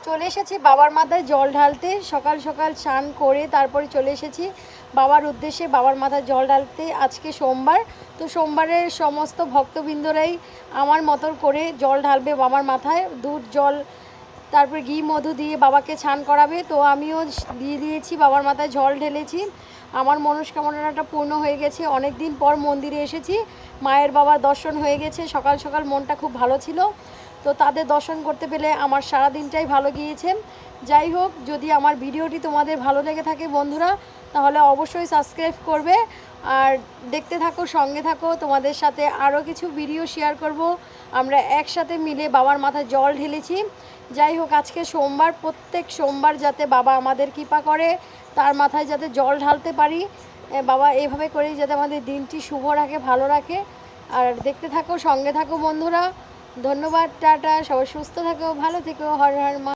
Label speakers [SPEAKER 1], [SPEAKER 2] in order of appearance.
[SPEAKER 1] চলে এসেছি বাবার মাথায় জল ঢালতে। সকাল সকাল স্নান করে তারপরে চলে এসেছি বাবার উদ্দেশ্যে বাবার মাথায় জল ঢালতে। আজকে সোমবার, তো সোমবারের সমস্ত ভক্তবৃন্দরাই আমার মতন করে জল ঢালবে বাবার মাথায়। দুধ জল তারপরে ঘি মধু দিয়ে বাবাকে স্নান করাবে। তো আমিও দিয়ে দিয়েছি, বাবার মাথায় জল ঢেলেছি। আমার মনস্কামনাটা পূর্ণ হয়ে গেছে। অনেক দিন পর মন্দিরে এসেছি, মায়ের বাবার দর্শন হয়ে গেছে। সকাল সকাল মনটা খুব ভালো ছিল, তো তাদের দর্শন করতে পেলে আমার সারা দিনটাই ভালো গিয়েছে। যাই হোক, যদি আমার ভিডিওটি তোমাদের ভালো লেগে থাকে বন্ধুরা, তাহলে অবশ্যই সাবস্ক্রাইব করবে আর দেখতে থাকো, সঙ্গে থাকো। তোমাদের সাথে আরও কিছু ভিডিও শেয়ার করব। আমরা একসাথে মিলে বাবার মাথায় জল ঢেলেছি। যাই হোক, আজকে সোমবার, প্রত্যেক সোমবার যাতে বাবা আমাদের কৃপা করে, তার মাথায় যাতে জল ঢালতে পারি, বাবা এইভাবে করেই যাতে আমাদের দিনটি শুভ রাখে, ভালো রাখে। আর দেখতে থাকো, সঙ্গে থাকো বন্ধুরা। ধন্যবাদ, টাটা, সবাই সুস্থ থাকো, ভালো থেকো, হর হর মা।